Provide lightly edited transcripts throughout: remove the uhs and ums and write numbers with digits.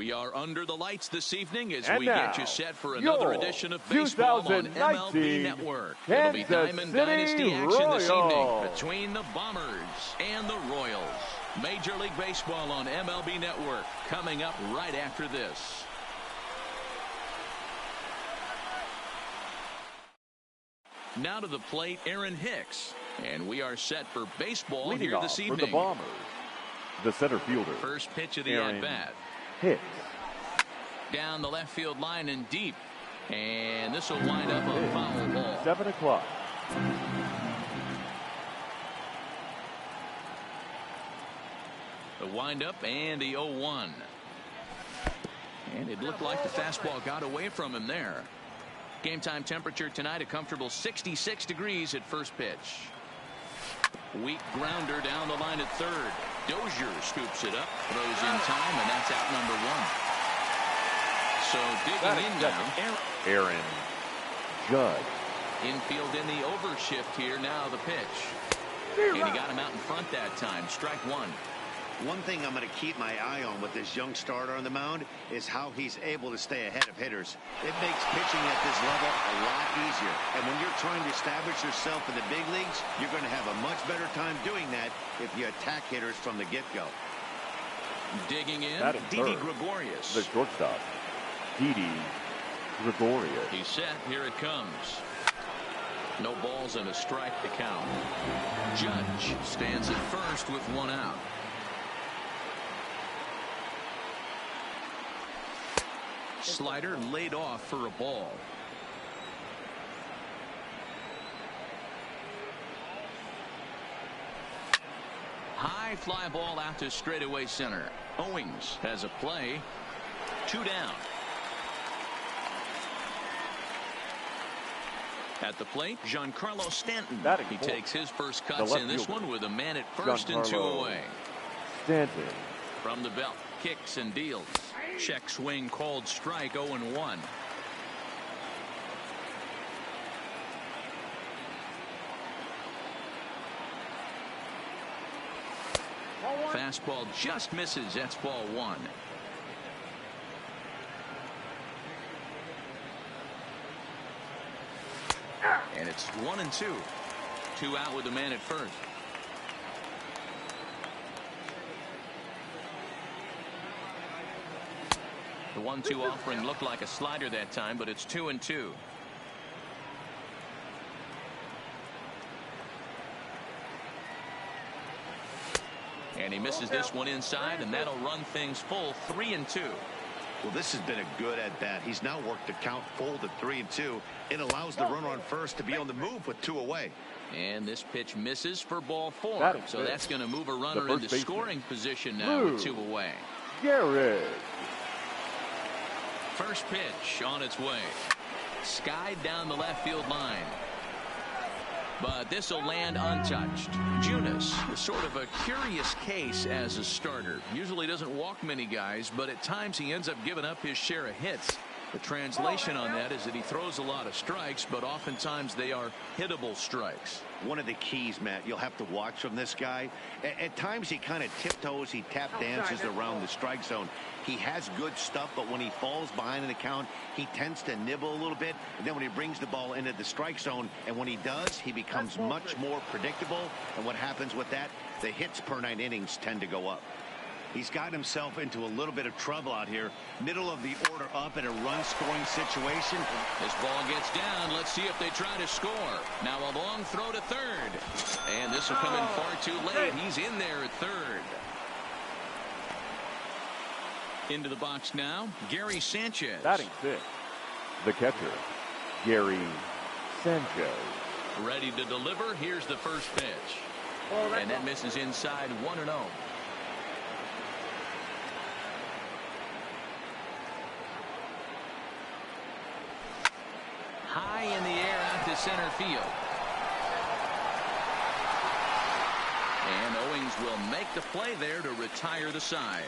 We are under the lights this evening as And we now, get you set for another edition of baseball on 2019 MLB Network. It'll be Diamond Dynasty action this evening between the Bombers and the Royals. Major League Baseball on MLB Network coming up right after this. Now to the plate, Aaron Hicks. And we are set for baseball Leading here this evening. For the Bombers, the center fielder. First pitch of the at-bat. Hicks. Down the left field line and deep. And this will wind up a foul ball. 7 o'clock. The windup and the 0-1. And it looked like the fastball got away from him there. Game time temperature tonight, a comfortable 66 degrees at first pitch. Weak grounder down the line at third. Dozier scoops it up, throws in time, and that's out number one. So digging in now, Aaron Judge. Infield in the overshift here. Now the pitch. And he got him out in front that time. Strike one. One thing I'm going to keep my eye on with this young starter on the mound is how he's able to stay ahead of hitters. It makes pitching at this level a lot easier. And when you're trying to establish yourself in the big leagues, you're going to have a much better time doing that if you attack hitters from the get-go. Digging in, Didi Gregorius. The shortstop, Didi Gregorius. He's set. Here it comes. No balls and a strike to count. Judge stands at first with one out. Slider laid off for a ball. High fly ball out to straightaway center. Owings has a play. 2 down. At the plate, Giancarlo Stanton. He takes his first cuts in this one with a man at first and 2 away. Stanton. From the belt, kicks and deals. Check swing called strike. 0-1. Fastball just misses. That's ball one. And it's 1-2. 2 out with the man at first. The 1-2 offering looked like a slider that time, but it's 2-2. And he misses this one inside, and that'll run things full. 3-2. Well, this has been a good at-bat. He's now worked the count full to 3-2. It allows the runner on first to be on the move with 2 away. And this pitch misses for ball 4. So that's going to move a runner into scoring position now with 2 away. Garrett. First pitch on its way. Skied down the left field line. But this will land untouched. Junis is sort of a curious case as a starter. Usually doesn't walk many guys, but at times he ends up giving up his share of hits. The translation on that is that he throws a lot of strikes, but oftentimes they are hittable strikes. One of the keys, Matt, you'll have to watch from this guy. At times he kind of tiptoes, he tap dances around the strike zone. He has good stuff, but when he falls behind in the count, he tends to nibble a little bit. And then when he brings the ball into the strike zone, and when he does, he becomes much more predictable. And what happens with that? The hits per 9 innings tend to go up. He's gotten himself into a little bit of trouble out here. Middle of the order up in a run-scoring situation. This ball gets down. Let's see if they try to score. Now a long throw to third. And this will come in far too late. He's in there at third. Into the box now, Gary Sanchez. Batting 6th, the catcher, Gary Sanchez. Ready to deliver. Here's the first pitch. And that misses inside. 1-0. High in the air out to center field. And Owings will make the play there to retire the side.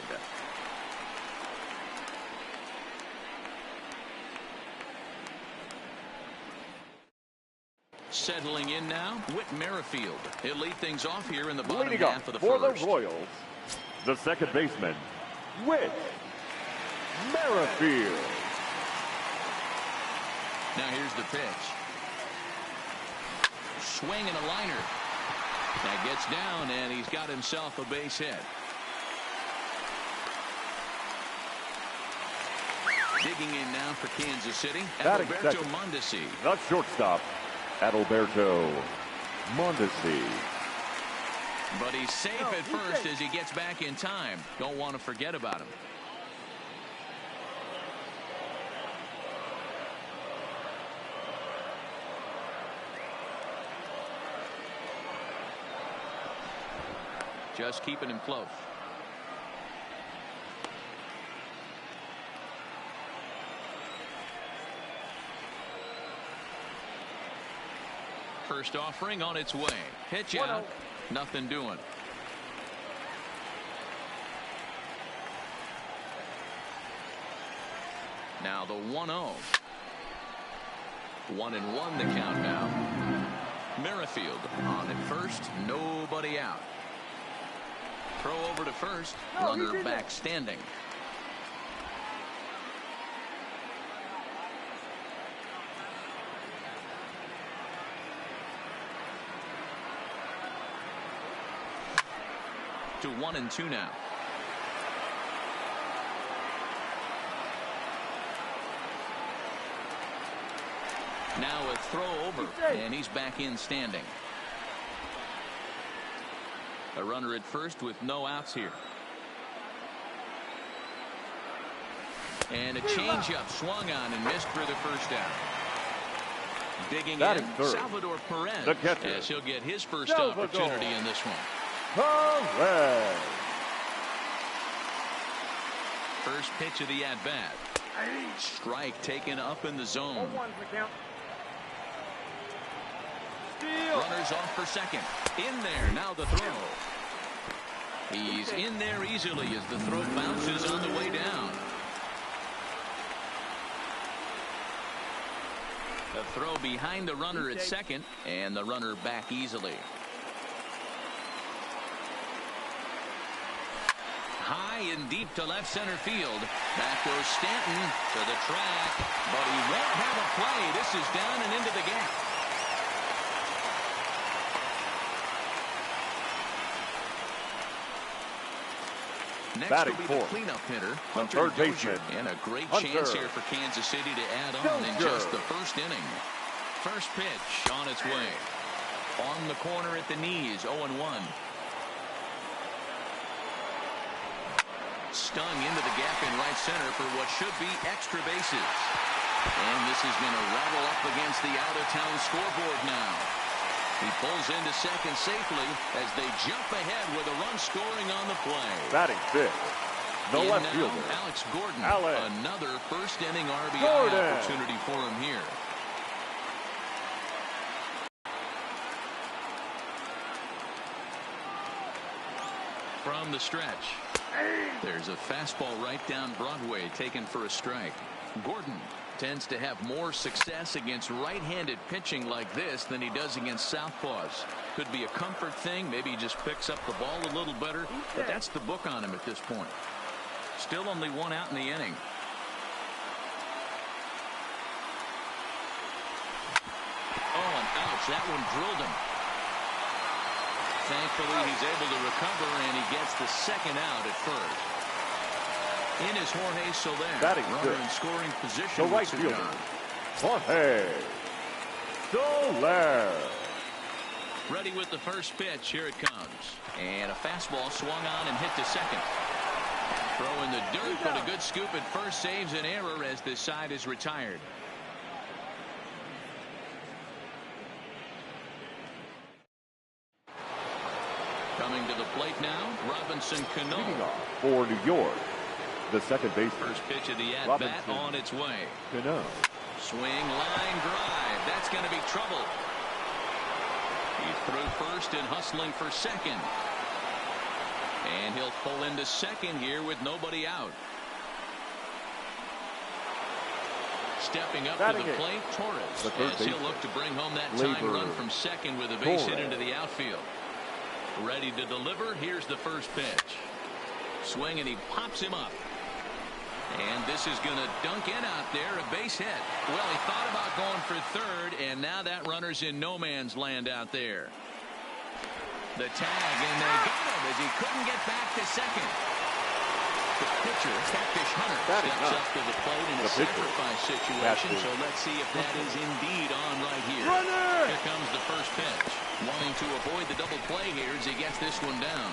Settling in now, Whit Merrifield. He'll lead things off here in the bottom half of the first. For the Royals, the second baseman, Whit Merrifield. Now here's the pitch. Swing and a liner. That gets down, and he's got himself a base hit. Digging in now for Kansas City, Adalberto Mondesi. The shortstop, Adalberto Mondesi. But he's safe at first as he gets back in time. Don't want to forget about him. Just keeping him close. First offering on its way. Pitch out. Nothing doing. Now the 1-0. 1-1 the count now. Merrifield on at first. Nobody out. Throw over to first. Runner back standing. To 1-2 now. Now a throw over, and he's back in standing. A runner at first with no outs here. And a changeup swung on and missed for the first out. Digging in, Salvador Perez, as he'll get his first opportunity in this one. Perez. First pitch of the at-bat. Strike taken up in the zone. Runners off for second. In there, now the throw. He's in there easily as the throw bounces on the way down. The throw behind the runner at second, and the runner back easily. High and deep to left center field. Back goes Stanton to the track, but he won't have a play. This is down and into the gap. Next will be the cleanup hitter, Hunter Dozier, and a great chance here for Kansas City to add on in just the first inning. First pitch on its way. On the corner at the knees, 0-1. Stung into the gap in right center for what should be extra bases. And this is going to rattle up against the out-of-town scoreboard now. He pulls into second safely as they jump ahead with a run scoring on the play. Batting fifth, the left fielder, Alex Gordon. Alex Another first-inning RBI Gordon. opportunity for him here. From the stretch. There's a fastball right down Broadway taken for a strike. Gordon tends to have more success against right-handed pitching like this than he does against southpaws. Could be a comfort thing. Maybe he just picks up the ball a little better. But that's the book on him at this point. Still only one out in the inning. Oh, and ouch. That one drilled him. Thankfully, he's able to recover, and he gets the second out at first. In is Jorge Soler. Runner in scoring position. The right fielder, Jorge Soler. Ready with the first pitch. Here it comes. And a fastball swung on and hit to second. Throw in the dirt, but a good scoop at first saves an error as this side is retired. Coming to the plate now, Robinson Cano. Leading off for New York, the second baseman. First pitch of the at-bat on its way. Cano. Swing, line drive. That's going to be trouble. He's through first and hustling for second. And he'll pull into second here with nobody out. Stepping up to the plate, Torres, as he'll look to bring home that tying run from second with a base hit into the outfield. Ready to deliver. Here's the first pitch. Swing, and he pops him up. And this is going to dunk in out there, a base hit. Well, he thought about going for third, and now that runner's in no man's land out there. The tag, and they got him as he couldn't get back to second. The pitcher, Catfish Hunter, steps up to the plate in a sacrifice situation, so let's see if that is indeed on right here. Here comes the first pitch. Wanting to avoid the double play here as he gets this one down.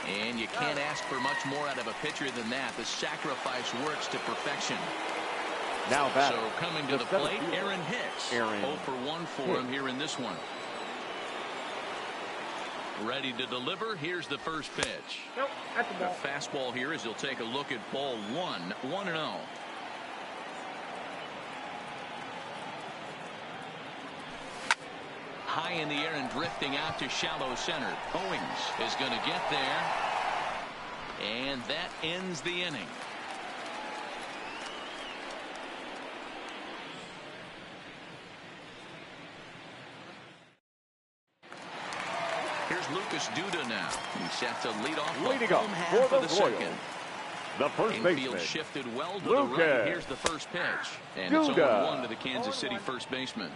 And you can't ask for much more out of a pitcher than that. The sacrifice works to perfection. Now back. So coming to the plate, Aaron Hicks. 0 for 1 for him here in this one. Ready to deliver. Here's the first pitch. Nope, that's a ball. The fastball here as he'll take a look at ball 1. 1-0. High in the air and drifting out to shallow center. Owings is going to get there. And that ends the inning. Here's Lucas Duda now. He's set to lead off Leading the up home half for of the the Royals, second. the first Infield baseman, shifted well to Lucas the right. Here's the first pitch. And it's Duda. 0-1 to the Kansas City first baseman.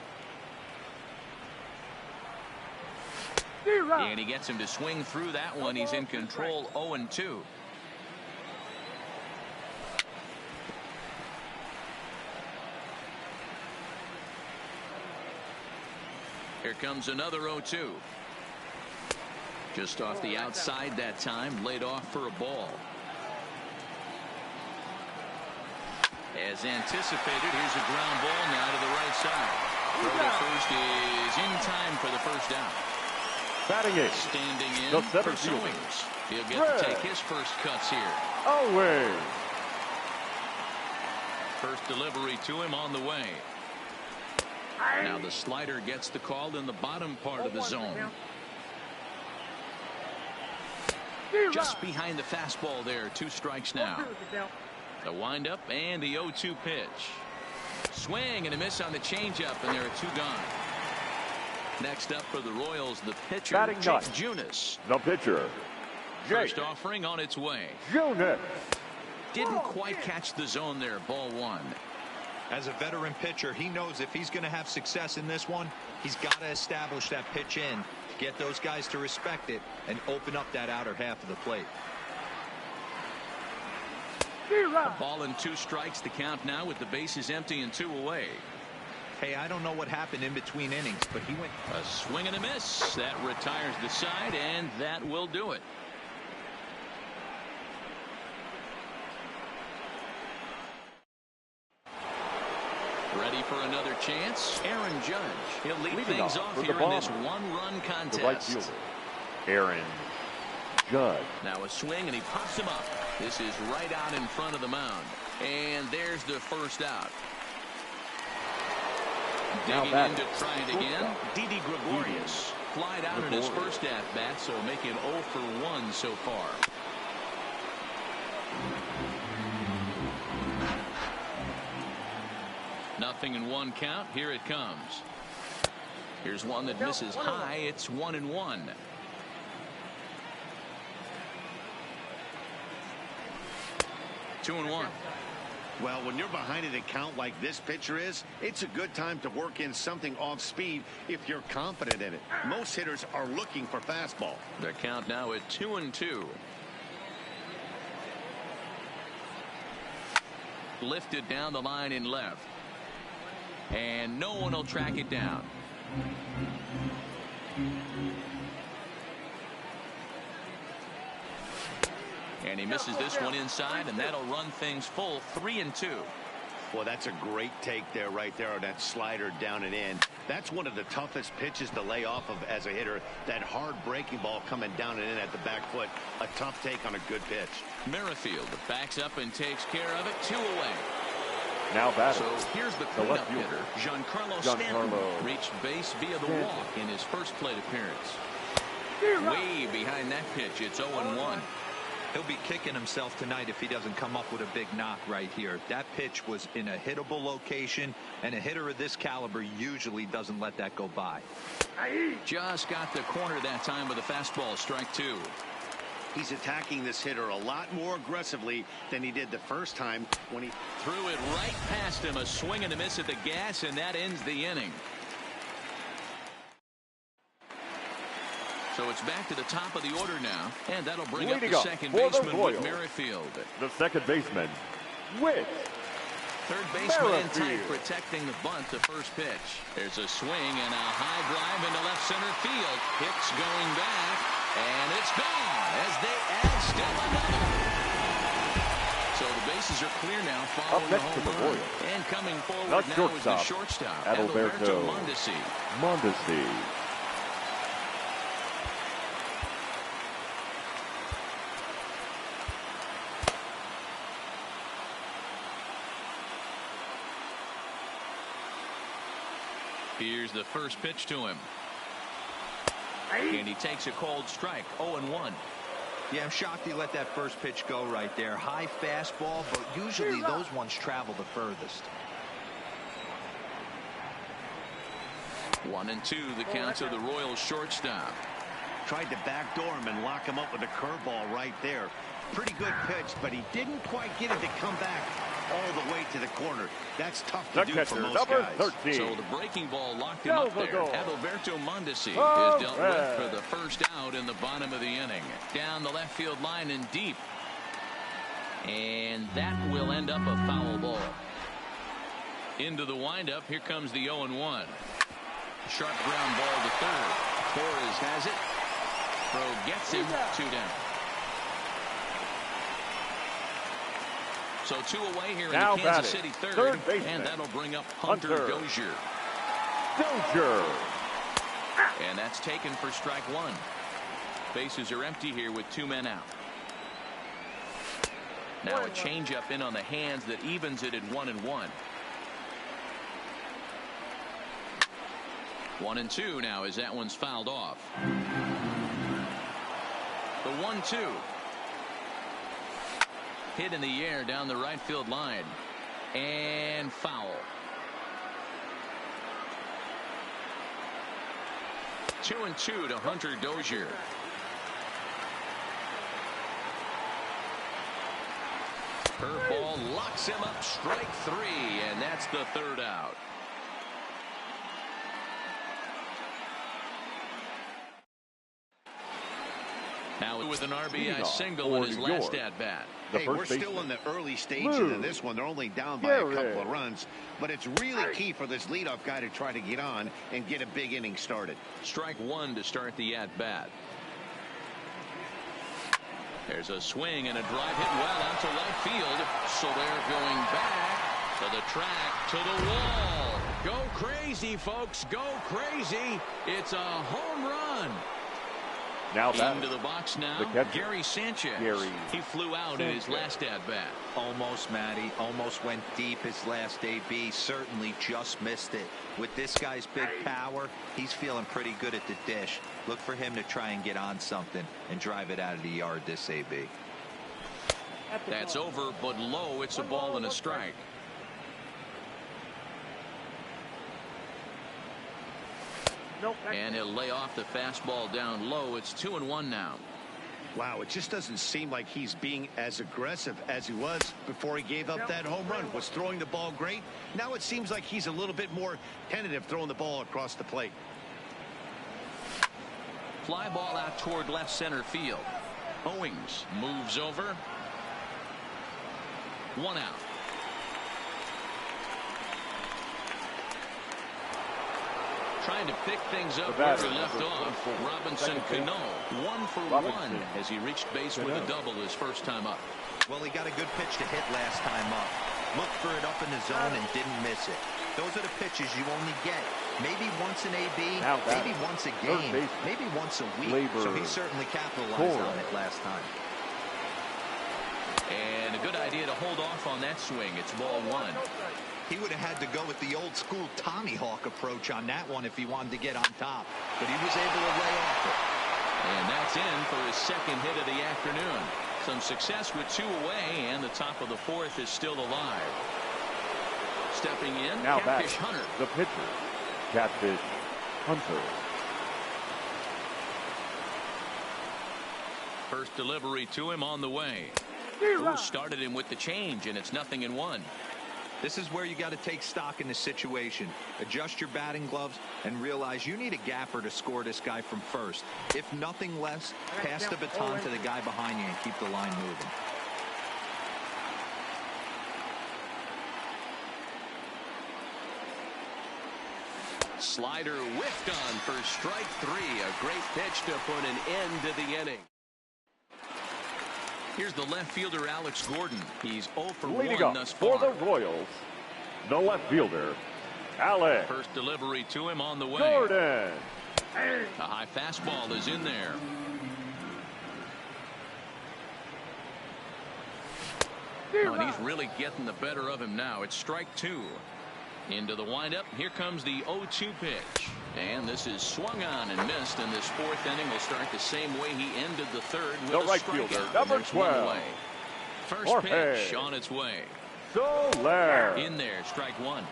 And he gets him to swing through that one. He's in control, 0-2. Here comes another 0-2. Just off the outside that time, laid off for a ball. As anticipated, here's a ground ball now to the right side. Throw to first is in time for the first out. batting eighth, Standing in the for seventh fielder, Owings. He'll get to take his first cuts here. Owings. First delivery to him on the way. Now the slider gets the call in the bottom part of the zone. Just behind the fastball there. 2 strikes now. The windup and the 0-2 pitch. Swing and a miss on the changeup, and there are 2 gone. Next up for the Royals, the pitcher, Batting Jake ninth, Junis. the pitcher, Jake First offering on its way. Junis. Didn't quite catch the zone there. Ball 1. As a veteran pitcher, he knows if he's going to have success in this one, he's got to establish that pitch in, get those guys to respect it, and open up that outer half of the plate. A ball and 2 strikes. The count now with the bases empty and 2 away. Hey, I don't know what happened in between innings, but he went. A swing and a miss. That retires the side, and that will do it. Ready for another chance? Aaron Judge. He'll lead Leading things off off for the here in this Bombers, one-run contest. the right fielder, Aaron Judge. Now a swing, and he pops him up. This is right out in front of the mound. And there's the first out. Now Digging in to try it again, Didi Gregorius. Flied out in his first at-bat, so making 0 for 1 so far. Nothing in 1 count. Here it comes. Here's one that misses high. It's 1-1. Two and 1. Well, when you're behind an account like this pitcher is, it's a good time to work in something off speed if you're confident in it. Most hitters are looking for fastball. The count now at 2-2. Lifted down the line in left. And no one will track it down. And he misses this one inside, and that'll run things full. 3-2. Well, that's a great take there, right there, on that slider down and in. That's one of the toughest pitches to lay off of as a hitter. That hard breaking ball coming down and in at the back foot. A tough take on a good pitch. Merrifield backs up and takes care of it. 2 away. Now batting, So here's the the left cleanup hitter, Giancarlo Stanton. Reached base via the walk in his first plate appearance. Way behind that pitch. It's 0-1. He'll be kicking himself tonight if he doesn't come up with a big knock right here. That pitch was in a hittable location, and a hitter of this caliber usually doesn't let that go by. Just got the corner that time with a fastball. Strike 2. He's attacking this hitter a lot more aggressively than he did the first time when he threw it right past him. A swing and a miss at the gas, and that ends the inning. So it's back to the top of the order now, and that'll bring up the second baseman, Whit Merrifield. The second baseman, Whit. Third baseman in tight, protecting the bunt to first pitch. There's a swing and a high drive into left center field. Hicks going back, and it's gone as they add still another. So the bases are clear now following the home run. And coming forward now is the shortstop, Adalberto Mondesi. Here's the first pitch to him. And he takes a cold strike. 0-1. Yeah, I'm shocked he let that first pitch go right there. High fastball, but usually those ones travel the furthest. 1-2, the count of the Royals shortstop. tried to backdoor him and lock him up with a curveball right there. Pretty good pitch, but he didn't quite get it to come back all the way to the corner. That's tough to do for most guys. 13. So the breaking ball locked him up there. Adalberto Mondesi is dealt with for the first out in the bottom of the inning. Down the left field line and deep. And that will end up a foul ball. Into the windup. Here comes the 0-1. Sharp ground ball to third. Torres has it. Throw gets him. 2 down. So 2 away here now in the Kansas City third and that'll bring up Hunter Dozier. And that's taken for strike 1. Bases are empty here with 2 men out. Now a changeup in on the hands that evens it at 1-1. 1-2 now as that one's fouled off. The 1-2. Hit in the air down the right field line. And foul. 2-2 to Hunter Dozier. Curveball locks him up, strike 3, and that's the 3rd out. Now with an RBI single in his last at-bat. Hey, we're still in the early stages of this one. They're only down by a couple of runs, but it's really key for this leadoff guy to try to get on and get a big inning started. Strike 1 to start the at-bat. There's a swing and a drive hit well out to right field. So they're going back to the track, to the wall. Go crazy, folks. Go crazy. It's a home run. Now into the box now, Gary Sanchez. He flew out in his last at-bat. Almost, Matty. Almost went deep his last AB. Certainly just missed it. With this guy's big power, he's feeling pretty good at the dish. Look for him to try and get on something and drive it out of the yard this AB. That's over, but low. It's a ball and a strike. And he'll lay off the fastball down low. It's 2-1 now. Wow, it just doesn't seem like he's being as aggressive as he was before he gave up that home run. Was throwing the ball great. Now it seems like he's a little bit more tentative throwing the ball across the plate. Fly ball out toward left center field. Owings moves over. 1 out. Trying to pick things up where he left off. Robinson Cano, 1 for 1 as he reached base with a double his first time up. Well, he got a good pitch to hit last time up. Looked for it up in the zone and didn't miss it. Those are the pitches you only get maybe once an AB, maybe once a game, maybe once a week. So he certainly capitalized on it last time. And a good idea to hold off on that swing. It's ball 1. He would have had to go with the old school Tommy Hawk approach on that one if he wanted to get on top. But he was able to lay off it. And that's in for his second hit of the afternoon. Some success with 2 away, and the top of the 4th is still alive. Stepping in, now Catfish back, Hunter. the pitcher, Catfish Hunter. First delivery to him on the way. Who started him with the change, and it's 0-1. This is where you got to take stock in the situation. Adjust your batting gloves and realize you need a gapper to score this guy from first. If nothing less, pass the baton to the guy behind you and keep the line moving. Slider whiffed on for strike 3. A great pitch to put an end to the inning. Here's the left fielder, Alex Gordon. He's 0 for 1 thus far. For the Royals, the left fielder, Alex. First delivery to him on the way. Gordon. A high fastball is in there. Oh, and he's really getting the better of him now. It's strike 2. Into the windup. Here comes the 0-2 pitch. And this is swung on and missed. And this 4th inning will start the same way he ended the 3rd with the a right strikeout. fielder, number 12. First pitch on its way. Soler. In there, strike 1.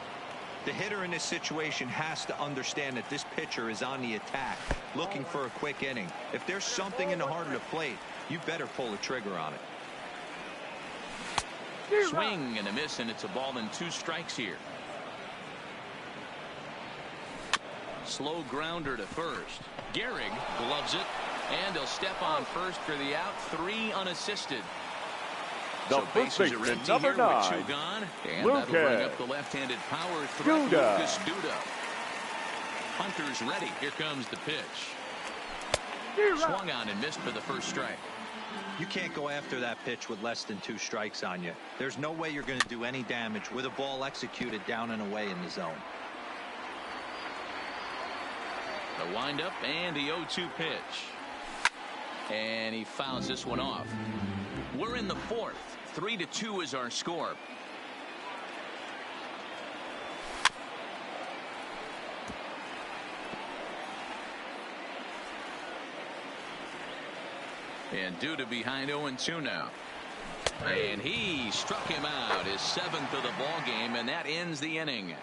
The hitter in this situation has to understand that this pitcher is on the attack, looking for a quick inning. If there's something in the heart of the plate, you better pull the trigger on it. Swing and a miss, and it's a ball and 2 strikes here. Slow grounder to first. Gehrig gloves it, and he'll step on first for the out. 3 unassisted. The So bases are empty number here 9. with 2 gone, and that'll bring up the left-handed power threat, Lucas Duda. Hunter's ready. Here comes the pitch. Swung on and missed for the first strike. You can't go after that pitch with less than 2 strikes on you. There's no way you're going to do any damage with a ball executed down and away in the zone. The windup and the 0-2 pitch. And he fouls this one off. We're in the 4th. 3-2 is our score. And Duda behind 0-2 now. And he struck him out, his 7th of the ball game, and that ends the inning.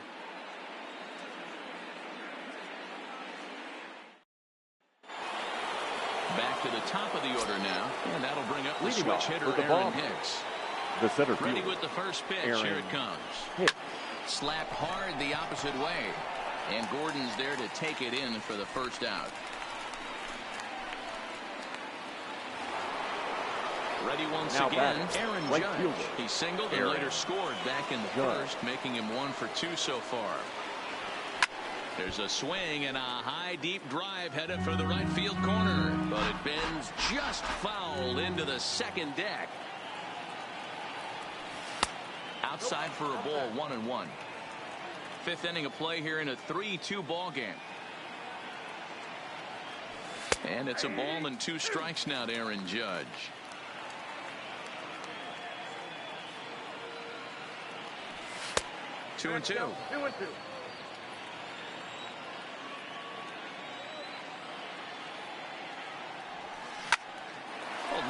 Back to the top of the order now, and that'll bring up the switch hitter, Aaron Hicks. The center fielder. Ready with the first pitch. Here it comes. Slapped hard the opposite way, and Gordon's there to take it in for the first out. Ready once again, Aaron Judge. He singled and later scored back in the first, making him 1 for 2 so far. There's a swing and a high deep drive headed for the right field corner, but it bends just foul into the second deck. Outside for a ball, 1-1. 5th inning of play here in a 3-2 ball game. And it's a ball and 2 strikes now to Aaron Judge. Two and two. Oh,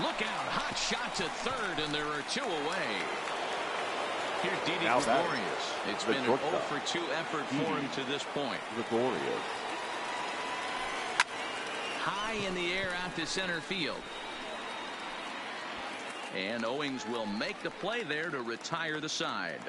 look out. Hot shot to third, and there are 2 away. Here's Didi Gregorius. It's been an 0 for 2 effort for him to this point. Gregorius. High in the air out to center field. And Owings will make the play there to retire the side.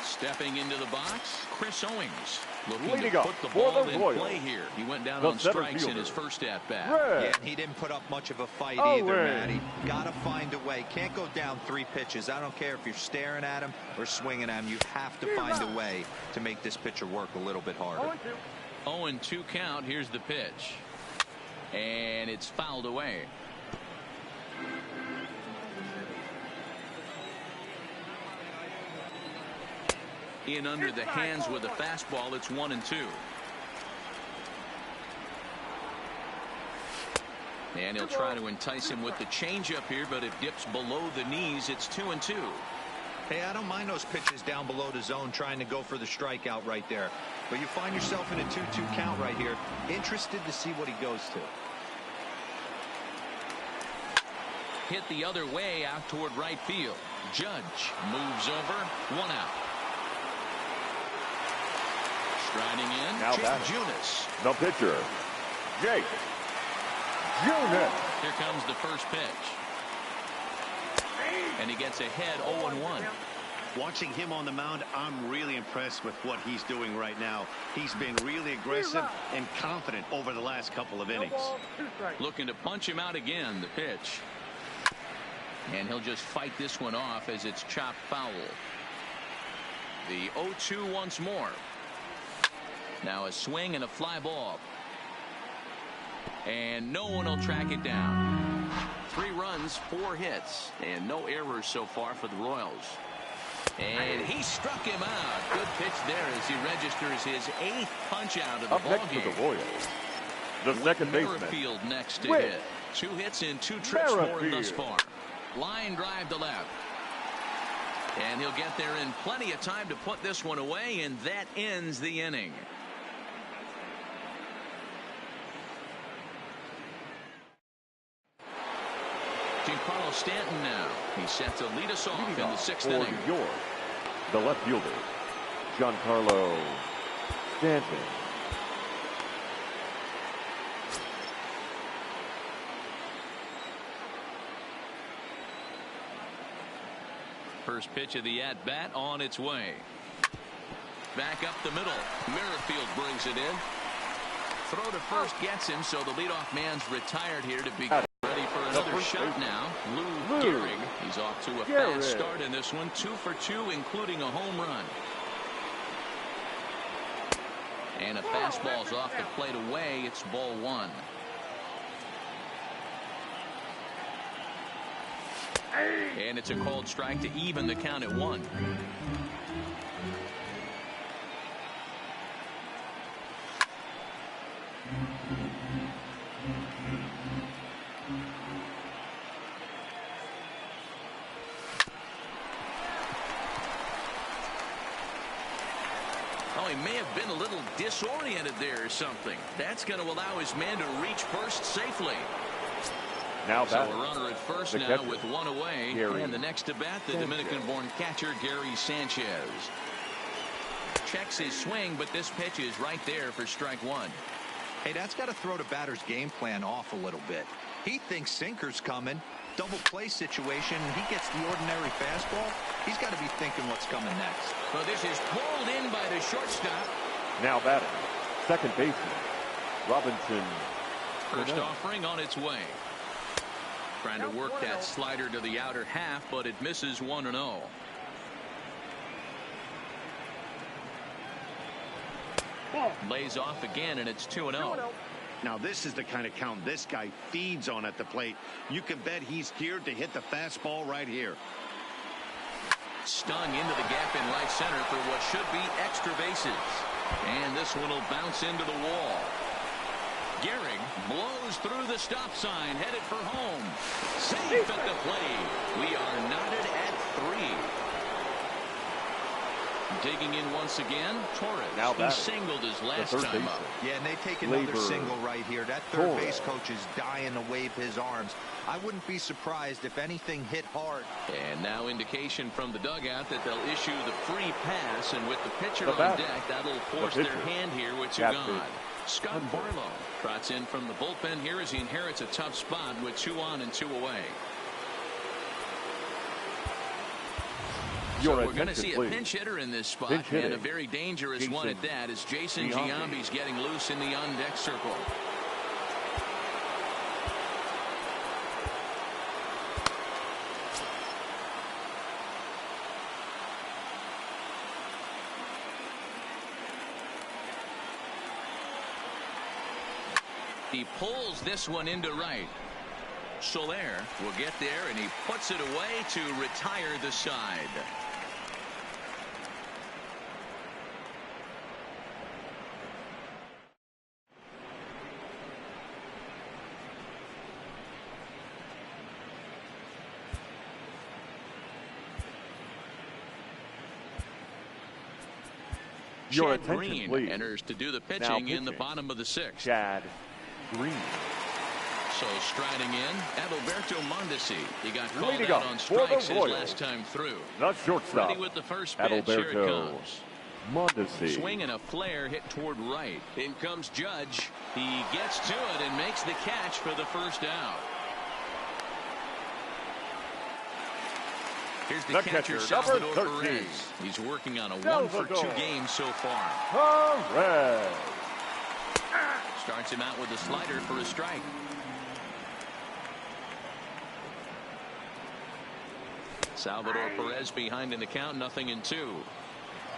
Stepping into the box, Chris Owings looking to put the ball in play here. He went down on strikes in his first at bat. Yeah, he didn't put up much of a fight either, Matty. Got to find a way. Can't go down 3 pitches. I don't care if you're staring at him or swinging at him. You have to find a way to make this pitcher work a little bit harder. 0-2 count. Here's the pitch. And it's fouled away. In under the hands with a fastball. It's 1-2. And he'll try to entice him with the changeup here, but it dips below the knees. It's 2-2. Hey, I don't mind those pitches down below the zone trying to go for the strikeout right there. But you find yourself in a 2-2 count right here. Interested to see what he goes to. Hit the other way out toward right field. Judge moves over. 1 out. Striding in, Jake Junis. The pitcher, Jake Jr. Here comes the first pitch. And he gets ahead 0-1. Watching him on the mound, I'm really impressed with what he's doing right now. He's been really aggressive and confident over the last couple of innings. Looking to punch him out again. The pitch. And he'll just fight this one off as it's chopped foul. The 0-2 once more. Now a swing and a fly ball. And no one will track it down. 3 runs, 4 hits, and no errors so far for the Royals. And he struck him out. Good pitch there as he registers his 8th punch out of the ball game. Up next for the Royals, the second baseman. Merrifield next to hit. 2 hits in 2 trips for him thus far. Line drive to left. And he'll get there in plenty of time to put this one away, and that ends the inning. Giancarlo Stanton now. He's set to lead us off in the 6th inning. The left fielder, Giancarlo Stanton. First pitch of the at-bat on its way. Back up the middle. Merrifield brings it in. Throw to first gets him, so the leadoff man's retired here to be ready for another shot now. Lou Gehrig. He's off to a fast start in this one. 2 for 2, including a home run. And a fastball's off the plate away. It's ball 1. And it's a called strike to even the count at 1. Oh, he may have been a little disoriented there or something. That's going to allow his man to reach first safely. Now so a runner at first now catcher, with 1 away. Gary and the next to bat, the Dominican-born catcher, Gary Sanchez. Checks his swing, but this pitch is right there for strike 1. Hey, that's got to throw the batter's game plan off a little bit. He thinks sinker's coming. Double play situation. He gets the ordinary fastball. He's got to be thinking what's coming next. Well, this is pulled in by the shortstop. Now batting, second baseman, Robinson. First offering on its way. Trying to work that slider to the outer half, but it misses 1-0. Lays off again, and it's 2-0. Now this is the kind of count this guy feeds on at the plate. You can bet he's geared to hit the fastball right here. Stung into the gap in right center for what should be extra bases. And this one will bounce into the wall. Gehrig blows through the stop sign, headed for home. Safe at the plate. We are knotted at 3. Digging in once again, Torres. He singled his last time up. Yeah, and they take another single right here. That third base coach is dying to wave his arms. I wouldn't be surprised if anything hit hard. And now indication from the dugout that they'll issue the free pass, and with the pitcher on deck, that'll force their hand here with 2 gone. Scott Barlow trots in from the bullpen here as he inherits a tough spot with 2 on and 2 away. So we're going to see a pinch hitter in this spot, and a very dangerous one at that, as Jason Giambi's getting loose in the on-deck circle. He pulls this one into right. Soler will get there, and he puts it away to retire the side. Your Chad Green enters to do the pitching in the bottom of the 6th. Chad Green. So striding in, Adalberto Mondesi. He got called out on strikes his last time through. The shortstop. Ready with the first pitch. Here it comes. Mondesi. Swing and a flare hit toward right. In comes Judge. He gets to it and makes the catch for the first out. Here's the catcher, Salvador Perez. He's working on a 1-for-2 game so far. Perez starts him out with a slider for a strike. Salvador Perez behind in the count, 0-2.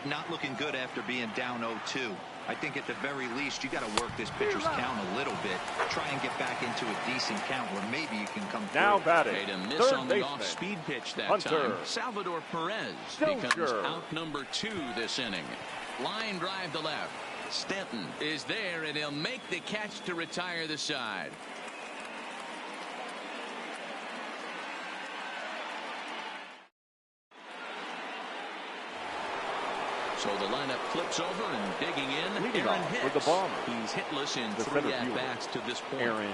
Not looking good after being down 0-2. I think at the very least you got to work this pitcher's count a little bit. Try and get back into a decent count where maybe you can come now through. batting. Made a miss on the off-speed pitch that time. Salvador Perez becomes out number 2 this inning. Line drive to left. Stanton is there, and he'll make the catch to retire the side. So the lineup flips over and digging in. Leading Aaron off Hicks. with the bomber. He's hitless in The 3 at-bats to this point. Aaron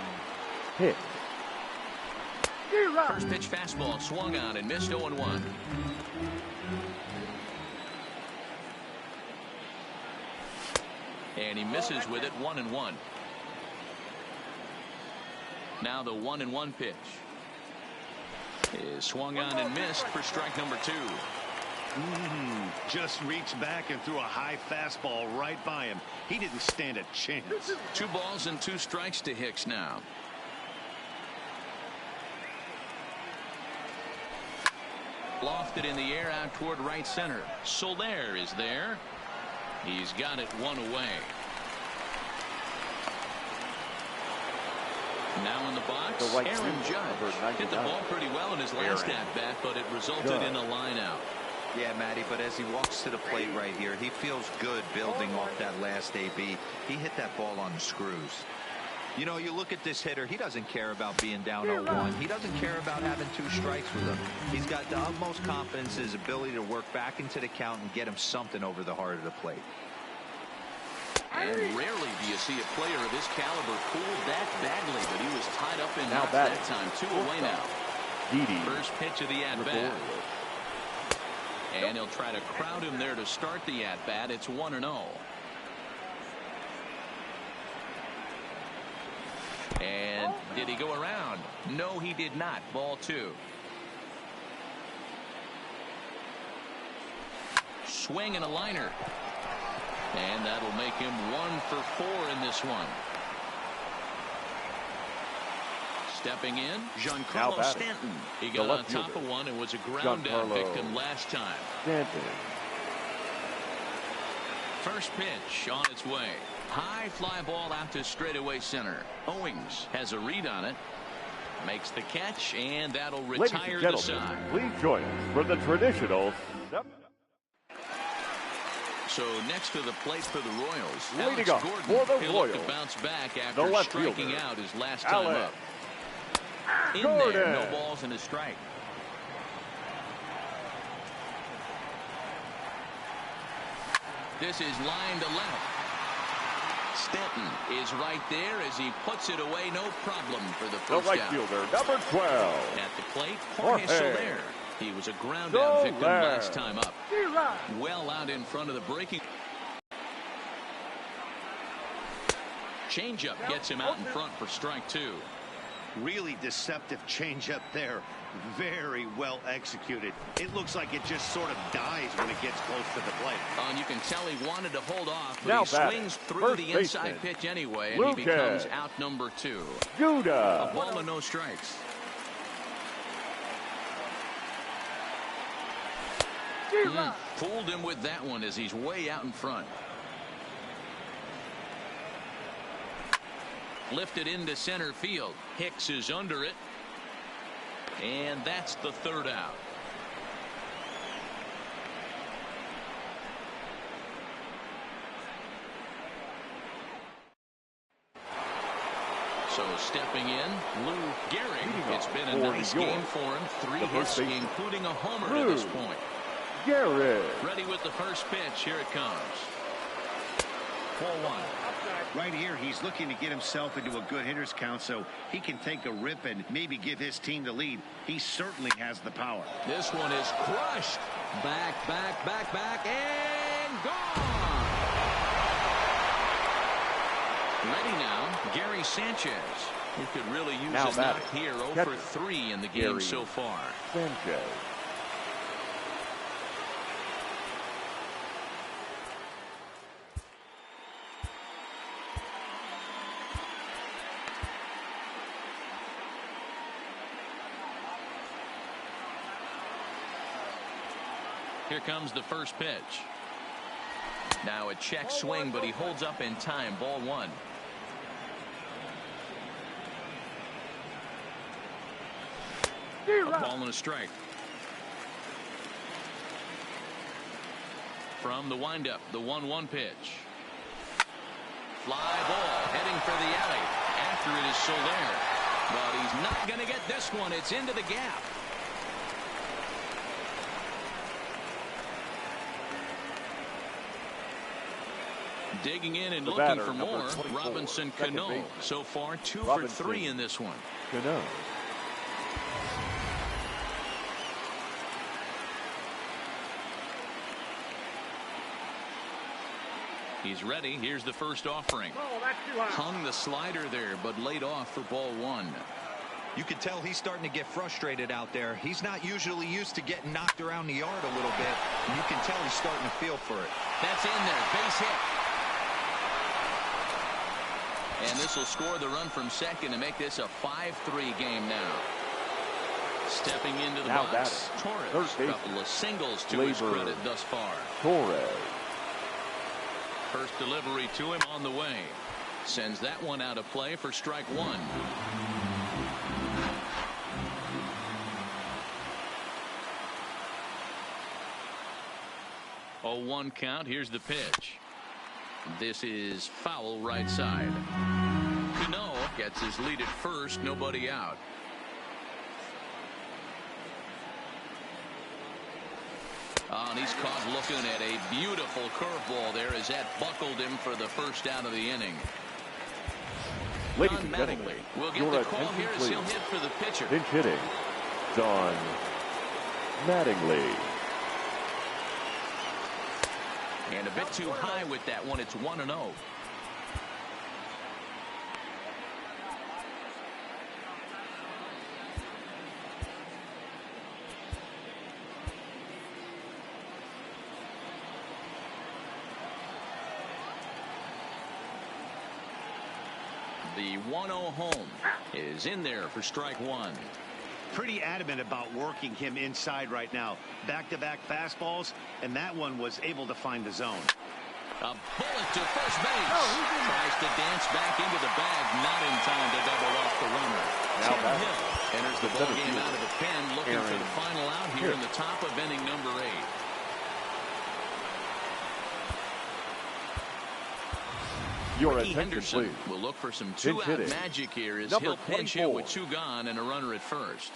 Hicks. First pitch fastball swung on and missed 0-1. And he misses with it, 1-1. Now the 1-1 pitch is swung on and missed for strike number 2. Just reached back and threw a high fastball right by him. He didn't stand a chance. 2 balls and 2 strikes to Hicks now. Lofted in the air out toward right center. Soler is there. He's got it 1 away. Now in the box, Aaron Judge hit the ball pretty well in his last at-bat, but it resulted in a line out. Yeah, Matty, but as he walks to the plate right here, he feels good building off that last AB. He hit that ball on the screws. You know, you look at this hitter, he doesn't care about being down 0-1. He doesn't care about having 2 strikes with him. He's got the utmost confidence in his ability to work back into the count and get him something over the heart of the plate. And rarely do you see a player of this caliber fooled that badly, but he was tied up in knots that time. 2 away now. First pitch of the at-bat. And he'll try to crowd him there to start the at-bat. It's 1-0. And did he go around? No, he did not. Ball 2. Swing and a liner. And that'll make him 1 for 4 in this one. Stepping in, Giancarlo Stanton. He got on top of one and was a ground out victim last time. Stanton. First pitch on its way. High fly ball out to straightaway center. Owings has a read on it. Makes the catch, and that'll retire the side. Please join us for the traditional. So next to the plate for the Royals, Leading Alex up Gordon. for the He'll Royals, look to bounce back after striking out his last time up. In Gordon. there, no balls and a strike. This is line to left. Stanton is right there as he puts it away, no problem for the first The right out. fielder, number 12. At the plate, Jorge Soler. He was a ground out victim last time up. Well out in front of the breaking. Changeup gets him out in front for strike 2. Really deceptive changeup there. Very well executed. It looks like it just sort of dies when it gets close to the plate. And you can tell he wanted to hold off, but now he swings through the inside pitch anyway, and he becomes out number 2. Judah. A ball and no strikes. Fooled him with that one as he's way out in front. Lifted into center field. Hicks is under it. And that's the 3rd out. So stepping in, Lou Gehrig. It's been a nice game for him. 3 hits, including a homer to this point. Gehrig. Ready with the first pitch. Here it comes. 4-1. Right here, he's looking to get himself into a good hitter's count so he can take a rip and maybe give his team the lead. He certainly has the power. This one is crushed. Back, and gone. Ready now, Gary Sanchez. He could really use his knock here. 0 for 3 in the game so far. Sanchez. Here comes the first pitch. Now a check swing, but he holds up in time. Ball 1. A ball and a strike. From the windup, the 1-1 pitch. Fly ball heading for the alley. After it is Soler. But he's not going to get this one. It's into the gap. Digging in and looking for more. Robinson Cano. So far 2 for 3 in this one. Cano. He's ready. Here's the first offering. Hung the slider there, but laid off for ball 1. You can tell he's starting to get frustrated out there. He's not usually used to getting knocked around the yard a little bit. And you can tell he's starting to feel for it. That's in there. Base hit. And this will score the run from second to make this a 5-3 game now. Stepping into the box, Torres. A couple of singles to his credit thus far. Torres. First delivery to him on the way. Sends that one out of play for strike 1. Oh, 1 count. Here's the pitch. This is foul right side. Cano gets his lead at first. Nobody out. Oh, and he's caught looking at a beautiful curveball there as that buckled him for the first out of the inning. Ladies and gentlemen, we'll get the call here as he'll hit for the pitcher. Pinch hitting, Don Mattingly. And a bit too high with that one. It's 1-0. The 1-0 home is in there for strike 1. Pretty adamant about working him inside right now. Back-to-back fastballs, and that one was able to find the zone. A bullet to first base. Tries to dance back into the bag, not in time to double off the runner. Now Tim Hill enters the ball game out of the pen, looking for the final out here in the top of inning number 8. Your Ricky attention, Henderson please. will look for some two-out magic here as he'll pinch hit with 2 gone and a runner at first.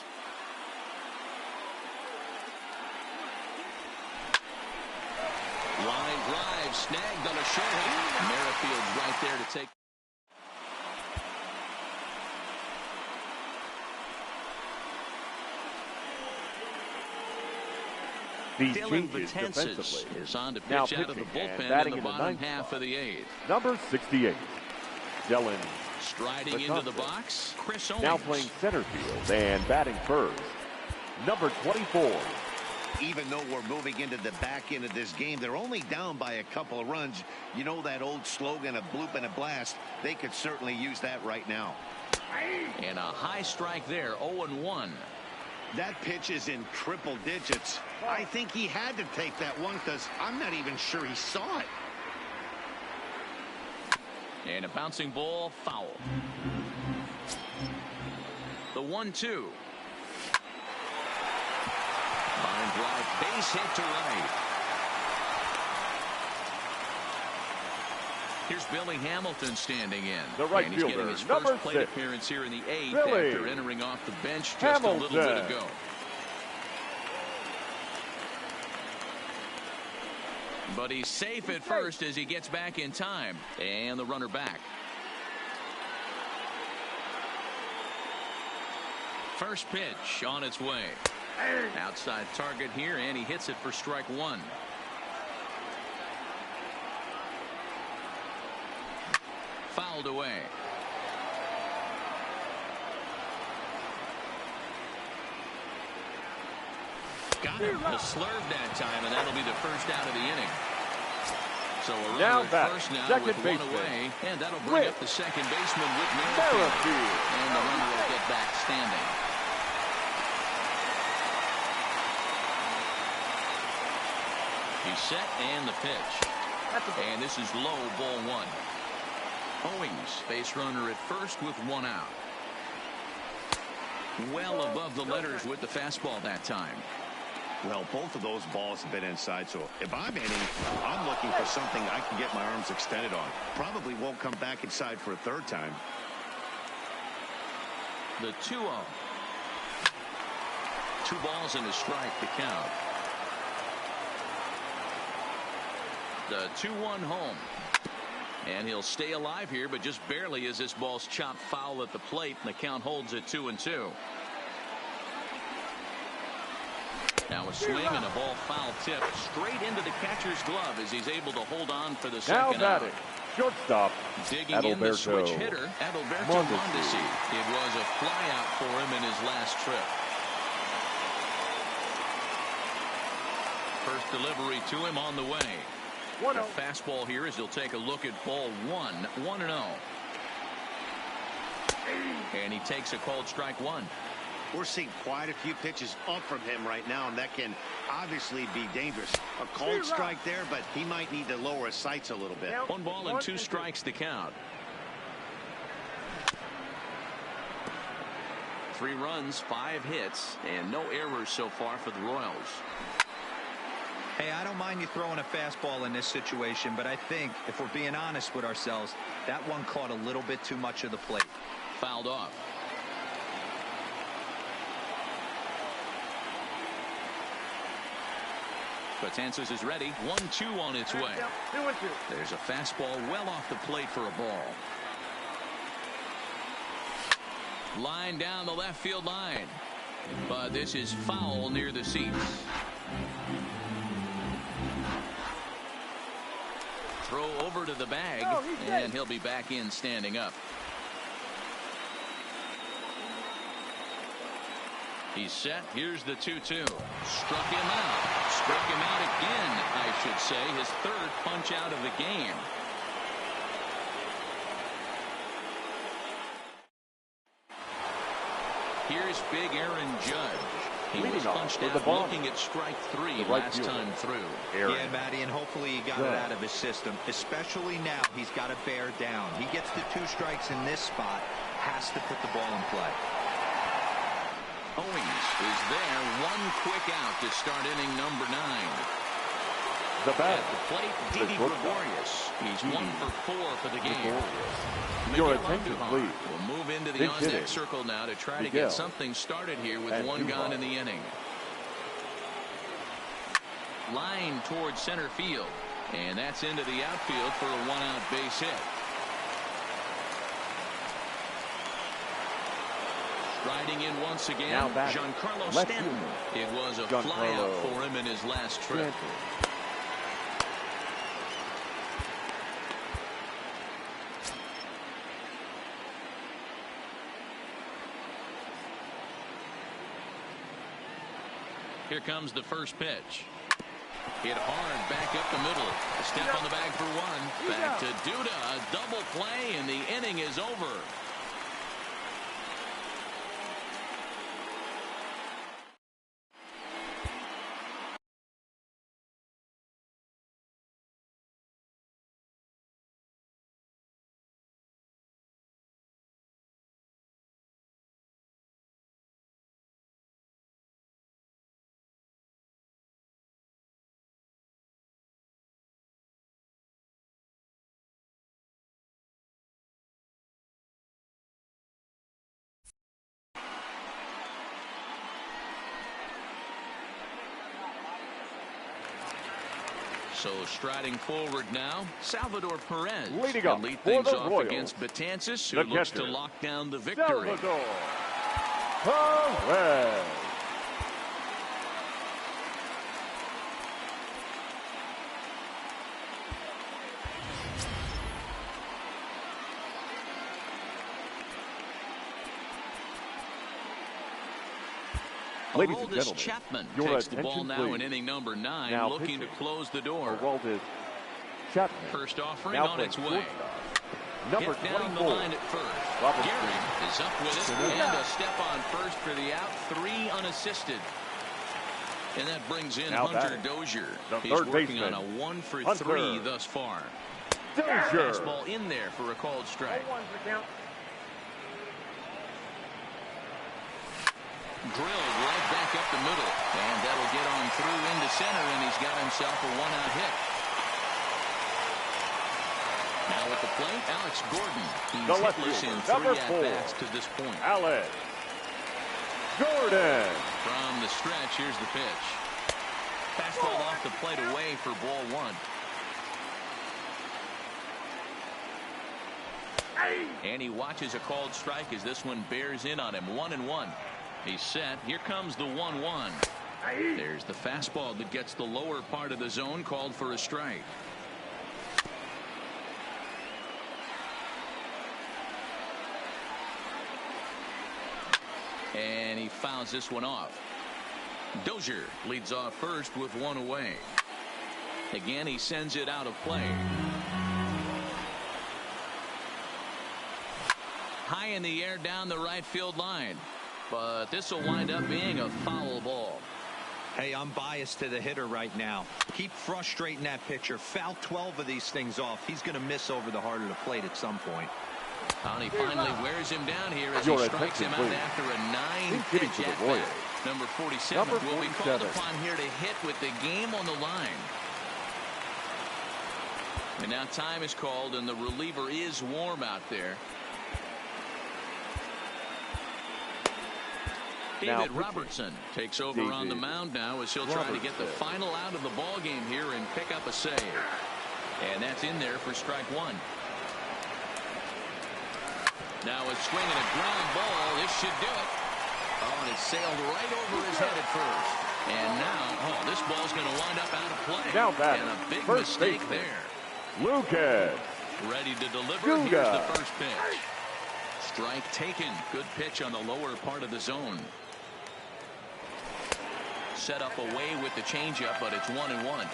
Line drive snagged on a short hit. Merrifield's right there to take. Dylan Betances is on to pitch out of the bullpen in the bottom half of the 8th. Number 68, Dylan. Striding into the box, Chris Owings. Now playing center field and batting first, number 24. Even though we're moving into the back end of this game, they're only down by a couple of runs. You know that old slogan, a bloop and a blast. They could certainly use that right now. And a high strike there, 0-1. That pitch is in triple digits. I think he had to take that one because I'm not even sure he saw it. And a bouncing ball, foul. The 1-2. Line drive, base hit to right. Here's Billy Hamilton standing in. The right and he's fielder, getting his number first plate 6. appearance here in the 8th Billy after entering off the bench just Hamilton. a little bit ago. But he's safe at first as he gets back in time. And the runner back. First pitch on its way. Outside target here, and he hits it for strike one. Fouled away. Got him. A slurve that time, and that'll be the first out of the inning. So a runner at first now with one away, and that'll bring up the second baseman with Merrifield. And the runner will get back standing. He's set, and the pitch. And this is low, ball one. Owings, base runner at first with one out. Well above the letters with the fastball that time. Well, both of those balls have been inside, so if I'm inning, I'm looking for something I can get my arms extended on. Probably won't come back inside for a third time. The 2-0. 2 balls and a strike to count. The 2-1 home. And he'll stay alive here, but just barely as this ball's chopped foul at the plate, and the count holds at 2-2. Now a swing and a ball foul tip straight into the catcher's glove as he's able to hold on for the second out. Shortstop. Digging in the switch hitter, Adalberto Mondesi. It was a flyout for him in his last trip. First delivery to him on the way. A fastball here as he'll take a look at ball one. 1-0. And he takes a called strike one. We're seeing quite a few pitches up from him right now, and that can obviously be dangerous. A cold strike there, but he might need to lower his sights a little bit. 1 ball and 2 strikes to count. 3 runs, 5 hits, and no errors so far for the Royals. Hey, I don't mind you throwing a fastball in this situation, but I think if we're being honest with ourselves, that one caught a little bit too much of the plate. Fouled off. Betances is ready. 1-2 on its way. There's a fastball well off the plate for a ball. Line down the left field line. But this is foul near the seats. Throw over to the bag, and he'll be back in standing up. He's set. Here's the 2-2. Struck him out. Struck him out again, I should say. His 3rd punch out of the game. Here's big Aaron Judge. He was punched out looking at strike 3 last time through. Yeah, Matty, and hopefully he got it out of his system. Especially now, he's got to bear down. He gets the 2 strikes in this spot. Has to put the ball in play. Owings is there. 1 quick out to start inning number 9. The bat. At the plate, Didi Gregorius. He's 1 for 4 for the game. Your attention, please. Will move into the on-deck circle now to try to get something started here with 1 gone in the inning. Line towards center field. And that's into the outfield for a 1-out base hit. Riding in once again, Giancarlo Stanton. It was a flyout for him in his last trip. Here comes the first pitch. Hit hard back up the middle. A step on the bag for 1. Back to Duda. A double play, and the inning is over. So striding forward now, Salvador Perez. Leading up lead for things the off Royals, against Betances, who the looks catcher, to lock down the victory. Salvador Perez. Ladies and Aroldis gentlemen, Chapman your takes the ball attention, now please. in inning number 9, Now looking to pitching. close the door. Aroldis Chapman. First offering Now on its playing way. shortstop. Number Hit down the 24. line at first. Robert Gehrig is up with it, and a step on first for the out. 3 unassisted. And that brings in Now Hunter batting, Dozier. the He's third working baseman, on a 1 for Hunter 3 thus far. Dozier. Fastball in there for a called strike. Drilled right back up the middle, and that'll get on through into center, and he's got himself a 1-out hit. Now at the plate, Alex Gordon. He's The left hitless in fielder, 3 number 4. at-bats to this point. Alex Gordon. From the stretch, here's the pitch. Fastball off the plate away for ball 1. And he watches a called strike as this one bears in on him. 1-1. He's set. Here comes the 1-1. There's the fastball that gets the lower part of the zone, called for a strike. And he fouls this one off. Dozier leads off first with 1 away. Again, he sends it out of play. High in the air down the right field line. But this will wind up being a foul ball. Hey, I'm biased to the hitter right now. Keep frustrating that pitcher. Foul 12 of these things off. He's going to miss over the heart of the plate at some point. And he finally wears him down here as Your he strikes him attention, out please. after a 9 Hitting pitch for the at bat. Royals. Number 47 Number will be called 47. upon here to hit with the game on the line. And now time is called, and the reliever is warm out there. David Robertson takes over on the mound now as he'll try to get the final out of the ball game here and pick up a save. And that's in there for strike 1. Now a swing and a ground ball. This should do it. Oh, and it sailed right over his head at first. And now, this ball's going to wind up out of play. Now batting, and a big first mistake baseman, there. Lucas. Ready to deliver. Guga. Here's the first pitch. Strike taken. Good pitch on the lower part of the zone. Set up away with the changeup, but it's 1-1.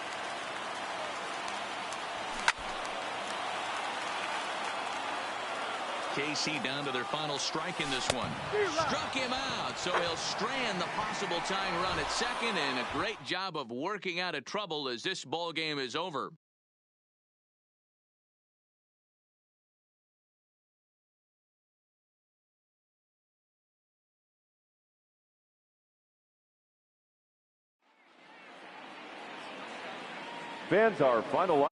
KC down to their final strike in this one. Struck him out, so he'll strand the possible tying run at second, and a great job of working out of trouble as this ball game is over. Fans, our final